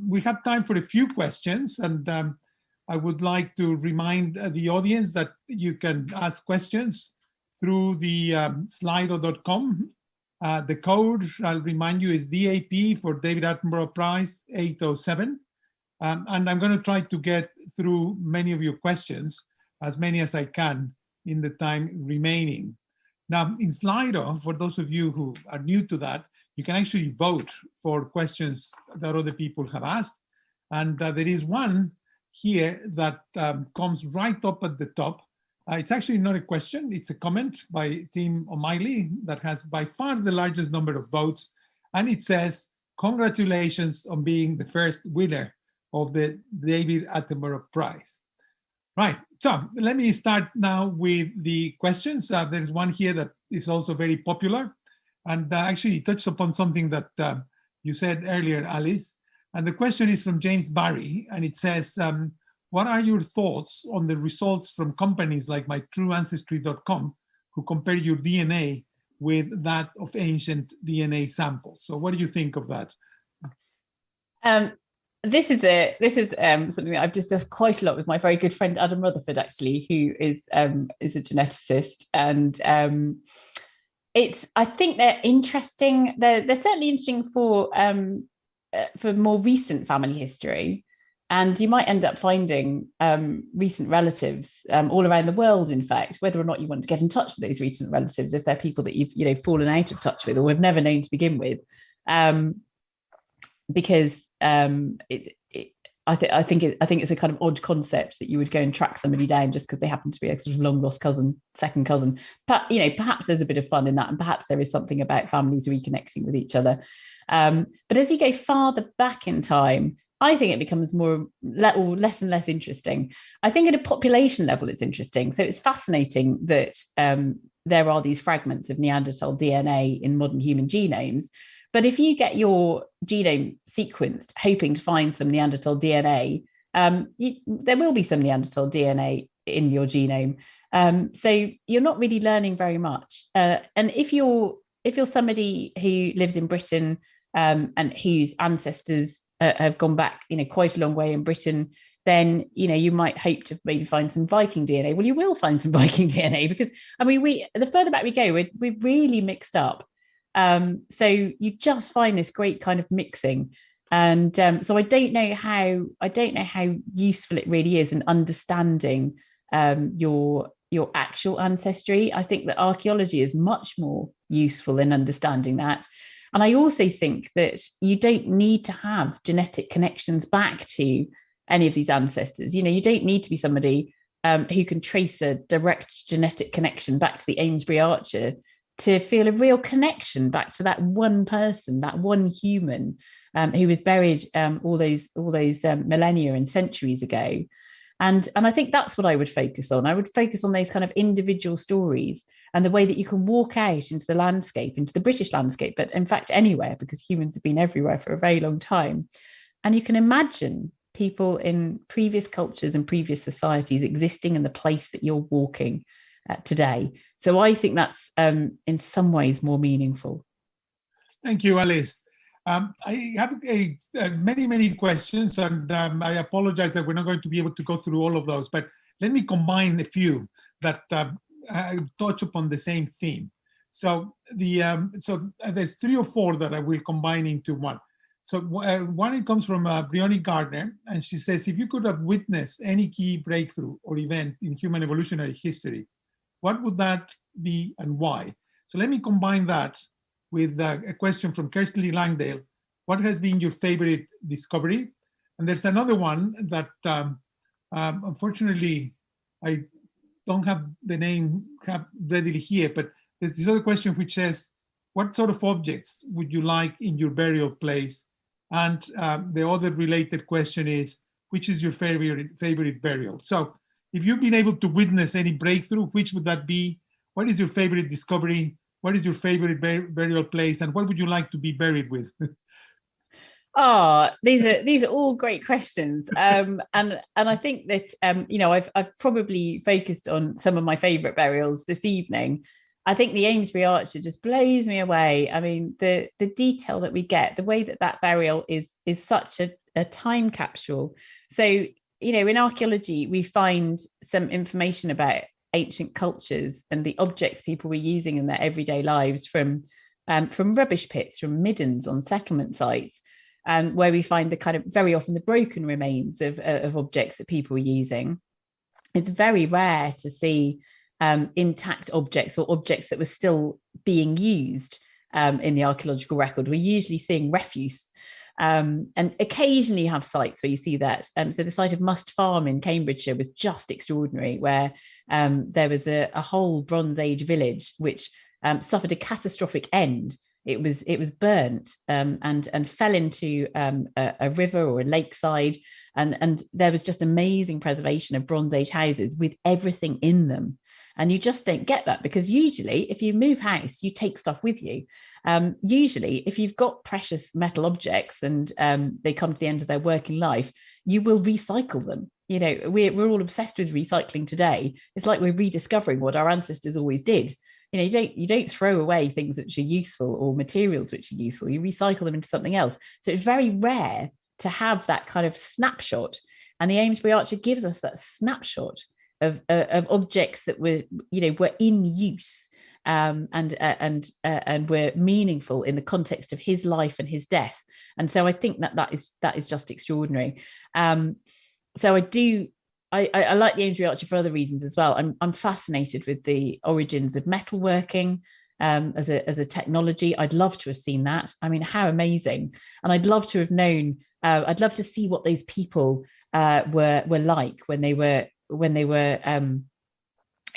Speaker 2: we have time for a few questions, and I would like to remind the audience that you can ask questions through the slido.com. The code, I'll remind you, is DAP for David Attenborough Prize 807. And I'm going to try to get through many of your questions, as many as I can in the time remaining. Now, in Slido, for those of you who are new to that, you can actually vote for questions that other people have asked. And there is one here that comes right up at the top. It's actually not a question, it's a comment by Tim O'Malley that has by far the largest number of votes. And it says, Congratulations on being the first winner of the David Attenborough Prize. Right, so let me start now with the questions. There's one here that is also very popular, and actually touched upon something that you said earlier, Alice. And the question is from James Barry, and it says, what are your thoughts on the results from companies like mytrueancestry.com who compare your DNA with that of ancient DNA samples? So what do you think of that?
Speaker 1: This is something that I've discussed quite a lot with my very good friend Adam Rutherford, actually, who is a geneticist, and I think they're interesting. They're certainly interesting for more recent family history, and you might end up finding recent relatives all around the world. In fact, whether or not you want to get in touch with those recent relatives, if they're people that you've fallen out of touch with or have never known to begin with, because I think it's a kind of odd concept that you would go and track somebody down just because they happen to be a sort of long lost cousin, second cousin. But perhaps there's a bit of fun in that, and perhaps there is something about families reconnecting with each other. But as you go farther back in time, I think it becomes less and less interesting. I think at a population level, it's interesting. So it's fascinating that there are these fragments of Neanderthal DNA in modern human genomes. But if you get your genome sequenced, hoping to find some Neanderthal DNA, there will be some Neanderthal DNA in your genome. So you're not really learning very much. And if you're somebody who lives in Britain and whose ancestors have gone back, quite a long way in Britain, then you might hope to maybe find some Viking DNA. Well, you will find some Viking DNA because the further back we go, we're really mixed up. So you just find this great kind of mixing, and so I don't know how useful it really is in understanding your actual ancestry. I think that archaeology is much more useful in understanding that, and I also think that you don't need to have genetic connections back to any of these ancestors. You don't need to be somebody who can trace a direct genetic connection back to the Amesbury Archer to feel a real connection back to that one person, that one human who was buried all those millennia and centuries ago. And I think that's what I would focus on. I would focus on those kind of individual stories and the way that you can walk out into the landscape, into the British landscape, but in fact anywhere, because humans have been everywhere for a very long time. And you can imagine people in previous cultures and previous societies existing in the place that you're walking today. So I think that's in some ways more meaningful.
Speaker 2: Thank you, Alice. I have many questions, and I apologize that we're not going to be able to go through all of those, but let me combine a few that touch upon the same theme. So there's 3 or 4 that I will combine into one. So one, it comes from Briony Gardner, and she says, if you could have witnessed any key breakthrough or event in human evolutionary history, what would that be and why? So let me combine that with a question from Kersley Langdale. What has been your favorite discovery? And there's another one that unfortunately I don't have the name readily here, but there's this other question which says, what sort of objects would you like in your burial place? And the other related question is, which is your favorite burial? So if you've been able to witness any breakthrough, which would that be? What is your favorite discovery? What is your favorite burial place? And what would you like to be buried with?
Speaker 1: These are all great questions. And I think that, I've probably focused on some of my favorite burials this evening. I think the Amesbury Archer just blows me away. I mean, the detail that we get, the way that burial is such a time capsule. So, in archaeology, we find some information about ancient cultures and the objects people were using in their everyday lives from rubbish pits, from middens on settlement sites, where we find the kind of very often the broken remains of objects that people were using. It's very rare to see intact objects or objects that were still being used in the archaeological record. We're usually seeing refuse. And occasionally you have sites where you see that. So the site of Must Farm in Cambridgeshire was just extraordinary, where there was a whole Bronze Age village which suffered a catastrophic end it was burnt and fell into a river or a lakeside, and there was just amazing preservation of Bronze Age houses with everything in them. And you just don't get that, because usually if you move house, you take stuff with you. Usually if you've got precious metal objects and they come to the end of their working life, you will recycle them. You know, we're all obsessed with recycling today. It's like we're rediscovering what our ancestors always did. You know, you don't throw away things which are useful or materials which are useful. You recycle them into something else. So it's very rare to have that kind of snapshot. And the Amesbury Archer gives us that snapshot of objects that were in use and were meaningful in the context of his life and his death. And so I think that is just extraordinary. So I like the Amesbury Archer for other reasons as well. I'm fascinated with the origins of metalworking as a technology. I'd love to have seen that. I mean, how amazing! And I'd love to have known. I'd love to see what those people were like when they were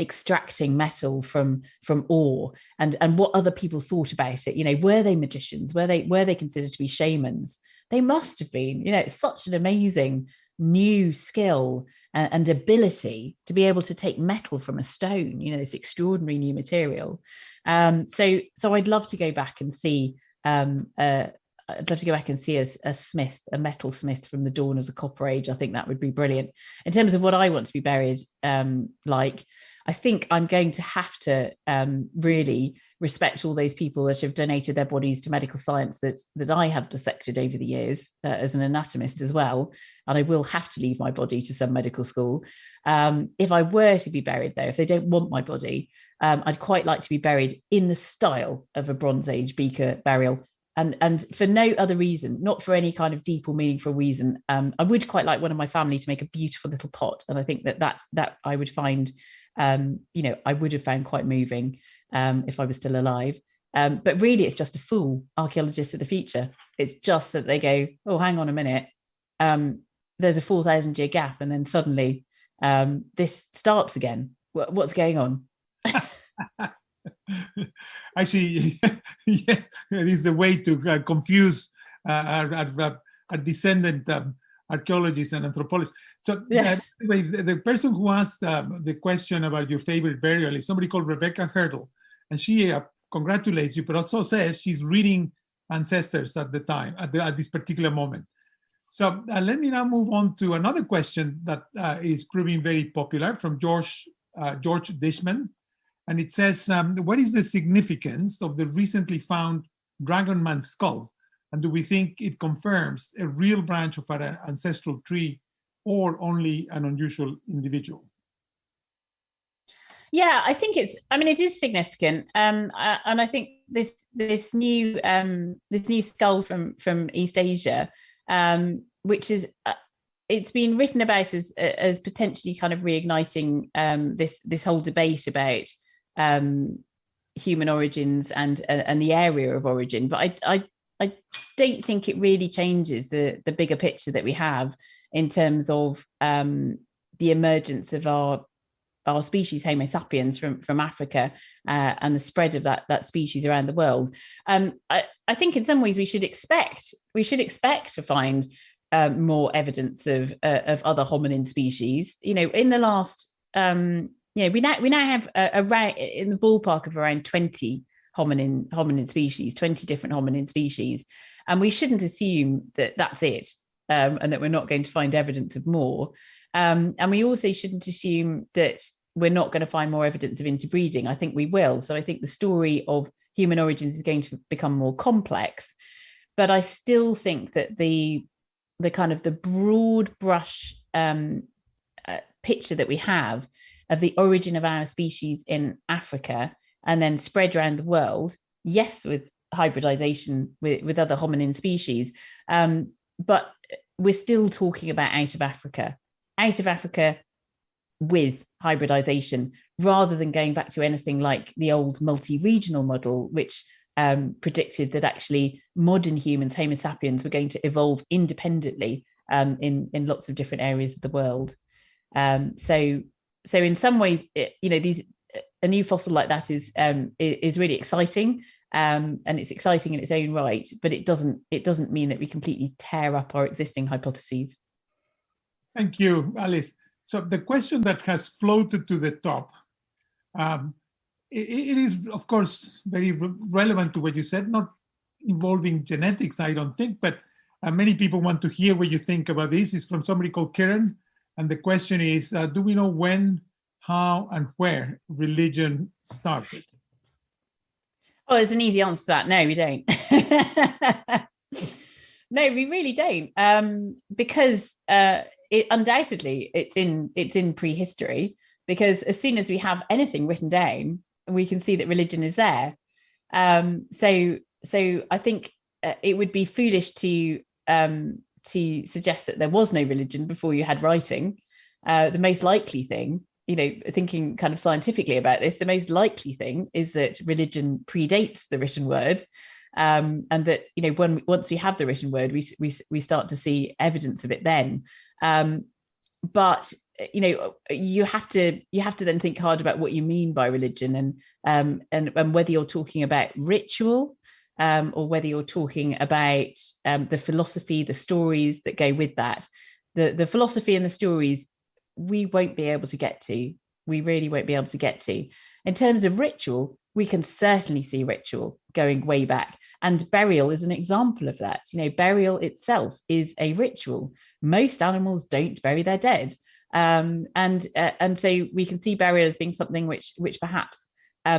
Speaker 1: extracting metal from ore, and what other people thought about it. You know, were they magicians? Were they considered to be shamans? They must have been. You know, it's such an amazing new skill and ability to be able to take metal from a stone, you know, this extraordinary new material. So I'd love to go back and see a smith, a metal smith from the dawn of the Copper Age. I think that would be brilliant. In terms of what I want to be buried like, I think I'm going to have to really respect all those people that have donated their bodies to medical science that I have dissected over the years as an anatomist as well. And I will have to leave my body to some medical school. If I were to be buried there, if they don't want my body, I'd quite like to be buried in the style of a Bronze Age Beaker burial. And for no other reason, not for any kind of deep or meaningful reason. I would quite like one of my family to make a beautiful little pot. And I think that I would find, I would have found quite moving if I was still alive. But really, it's just a fool archaeologist of the future. It's just that they go, oh, hang on a minute. There's a 4,000-year gap. And then suddenly this starts again. What's going on?
Speaker 2: Actually, yes, it is a way to confuse our descendant archaeologists and anthropologists. So
Speaker 1: Yeah.
Speaker 2: the person who asked the question about your favorite burial is somebody called Rebecca Hurdle, and she congratulates you, but also says she's reading Ancestors at the time, at this particular moment. So let me now move on to another question that is proving very popular from George Dishman. And it says, what is the significance of the recently found Dragonman skull? And do we think it confirms a real branch of our ancestral tree or only an unusual individual?
Speaker 1: Yeah, I think it is significant. And I think this new skull from East Asia, which is it's been written about as potentially kind of reigniting this whole debate about human origins and the area of origin. But I don't think it really changes the bigger picture that we have in terms of the emergence of our species, Homo sapiens, from Africa and the spread of that species around the world. I think in some ways we should expect to find more evidence of other hominin species. You know, in the last we now have around in the ballpark of around 20 hominin species, 20 different hominin species, and we shouldn't assume that that's it, and that we're not going to find evidence of more. And we also shouldn't assume that we're not going to find more evidence of interbreeding. I think we will. So I think the story of human origins is going to become more complex, but I still think that the kind of the broad brush picture that we have of the origin of our species in Africa and then spread around the world, yes, with hybridization with other hominin species, but we're still talking about out of Africa with hybridization, rather than going back to anything like the old multi-regional model, which predicted that actually modern humans, Homo sapiens, were going to evolve independently in lots of different areas of the world. So in some ways, a new fossil like that is really exciting. and it's exciting in its own right, but it doesn't mean that we completely tear up our existing hypotheses.
Speaker 2: Thank you, Alice. So the question that has floated to the top, it is, of course, very relevant to what you said, not involving genetics, I don't think, but many people want to hear what you think about this. It's from somebody called Karen. And the question is, do we know when, how, and where religion started?
Speaker 1: Oh, there's an easy answer to that. No, we don't. No, we really don't. Because undoubtedly it's in prehistory, because as soon as we have anything written down, we can see that religion is there. So I think it would be foolish to suggest that there was no religion before you had writing. The most likely thing, thinking kind of scientifically about this, the most likely thing is that religion predates the written word, and that once we have the written word, we start to see evidence of it then. But you have to then think hard about what you mean by religion, and whether you're talking about ritual, or whether you're talking about the philosophy, the stories that go with that. The philosophy and the stories we won't be able to get to. We really won't be able to get to. In terms of ritual, we can certainly see ritual going way back. And burial is an example of that. Burial itself is a ritual. Most animals don't bury their dead. And so we can see burial as being something which perhaps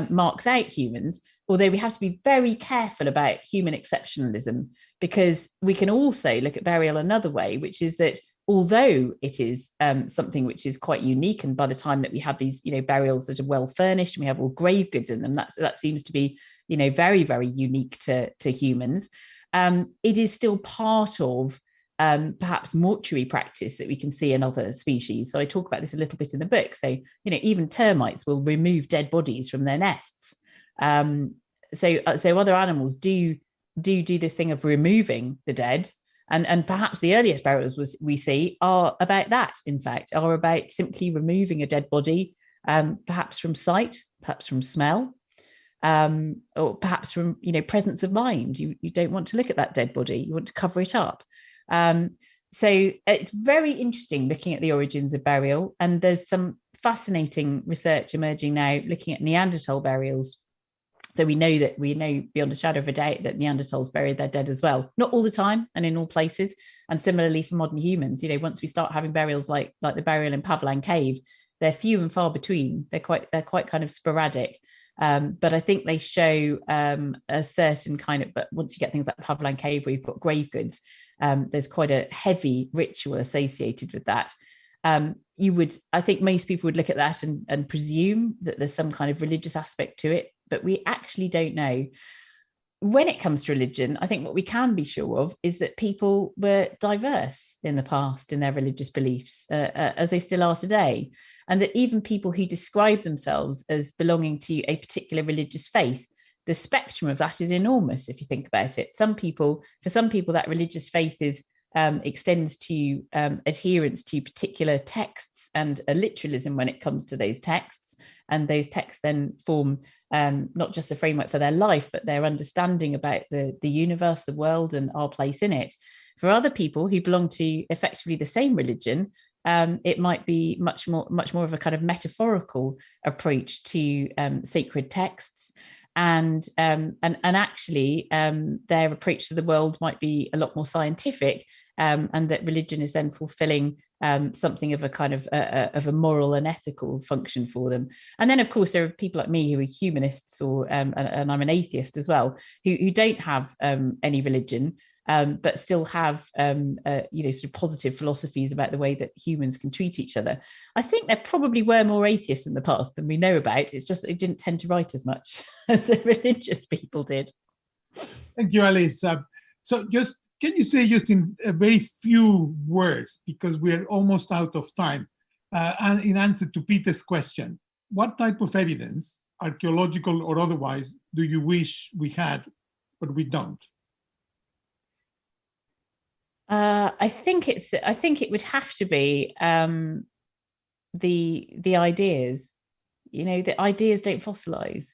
Speaker 1: marks out humans, although we have to be very careful about human exceptionalism, because we can also look at burial another way, which is that although it is something which is quite unique, and by the time that we have these burials that are well furnished and we have all grave goods in them, that seems to be very, very unique to humans. It is still part of perhaps mortuary practice that we can see in other species. So I talk about this a little bit in the book. So even termites will remove dead bodies from their nests. So other animals do this thing of removing the dead. And perhaps the earliest burials we see are about that, in fact, are about simply removing a dead body, perhaps from sight, perhaps from smell, or perhaps from presence of mind. You don't want to look at that dead body, you want to cover it up. So it's very interesting looking at the origins of burial, and there's some fascinating research emerging now looking at Neanderthal burials. So we know beyond a shadow of a doubt that Neanderthals buried their dead as well, not all the time and in all places. And similarly for modern humans, once we start having burials like the burial in Pavlan Cave, they're few and far between. They're quite kind of sporadic. But I think they show a certain kind of, but once you get things like Pavlan Cave where you've got grave goods, there's quite a heavy ritual associated with that. I think most people would look at that and presume that there's some kind of religious aspect to it, but we actually don't know. When it comes to religion, I think what we can be sure of is that people were diverse in the past in their religious beliefs, as they still are today, and that even people who describe themselves as belonging to a particular religious faith, the spectrum of that is enormous if you think about it. For some people, that religious faith extends to adherence to particular texts and a literalism when it comes to those texts, and those texts then form not just the framework for their life, but their understanding about the universe, the world, and our place in it. For other people who belong to effectively the same religion, it might be much more of a kind of metaphorical approach to sacred texts. And actually, their approach to the world might be a lot more scientific, and that religion is then fulfilling something of a kind of a moral and ethical function for them. And then, of course, there are people like me who are humanists, and I'm an atheist as well, who don't have any religion, but still have sort of positive philosophies about the way that humans can treat each other. I think there probably were more atheists in the past than we know about. It's just that they didn't tend to write as much as the religious people did.
Speaker 2: Thank you, Alice. So just can you say just in a very few words, because we're almost out of time, and in answer to Peter's question, what type of evidence, archaeological or otherwise, do you wish we had, but we don't?
Speaker 1: I think it would have to be the ideas. The ideas don't fossilize.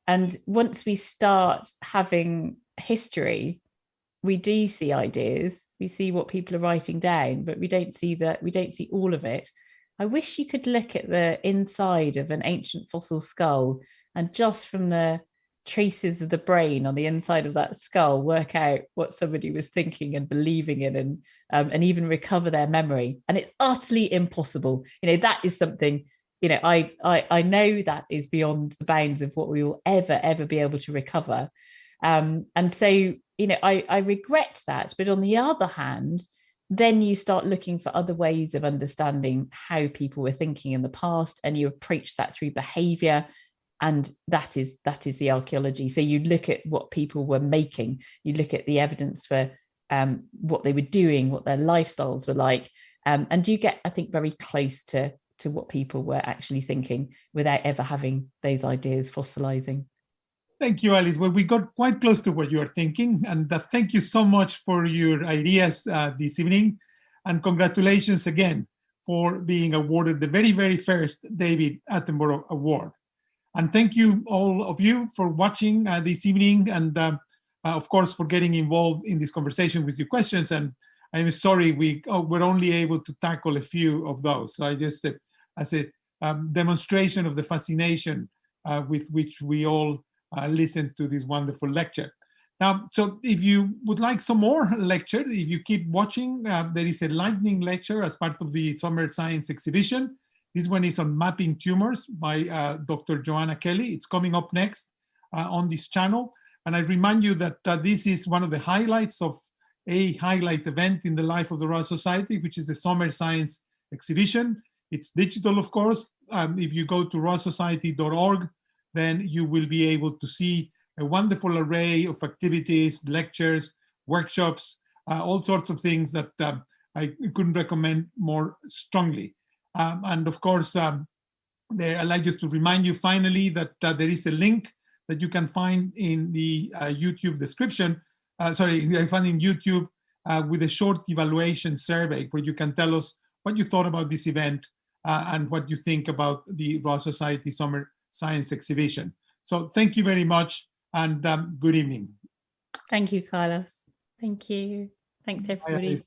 Speaker 1: And once we start having history, we do see ideas, we see what people are writing down, but we don't see all of it. I wish you could look at the inside of an ancient fossil skull and just from the traces of the brain on the inside of that skull work out what somebody was thinking and believing in, and even recover their memory. And it's utterly impossible. That is something, I know that is beyond the bounds of what we will ever be able to recover. And so, I regret that. But on the other hand, then you start looking for other ways of understanding how people were thinking in the past, and you approach that through behavior. And that is the archaeology. So you look at what people were making, you look at the evidence for what they were doing, what their lifestyles were like, and you get, I think, very close to what people were actually thinking without ever having those ideas fossilizing.
Speaker 2: Thank you, Alice. Well, we got quite close to what you are thinking, and thank you so much for your ideas this evening, and congratulations again for being awarded the very first David Attenborough Award. And thank you, all of you, for watching this evening, and of course, for getting involved in this conversation with your questions. And I'm sorry we're only able to tackle a few of those. So I just, as a demonstration of the fascination with which we all listened to this wonderful lecture. Now, so if you would like some more lecture, if you keep watching, there is a lightning lecture as part of the Summer Science exhibition. This one is on mapping tumors by Dr. Joanna Kelly. It's coming up next on this channel. And I remind you that this is one of the highlights of a highlight event in the life of the Royal Society, which is the Summer Science exhibition. It's digital, of course. If you go to royalsociety.org, then you will be able to see a wonderful array of activities, lectures, workshops, all sorts of things that I couldn't recommend more strongly. And of course, I'd like just to remind you finally that there is a link that you can find in the YouTube description. I found in YouTube with a short evaluation survey where you can tell us what you thought about this event and what you think about the Royal Society Summer Science exhibition. So thank you very much, and good evening.
Speaker 1: Thank you, Carlos. Thank you. Thanks, everybody.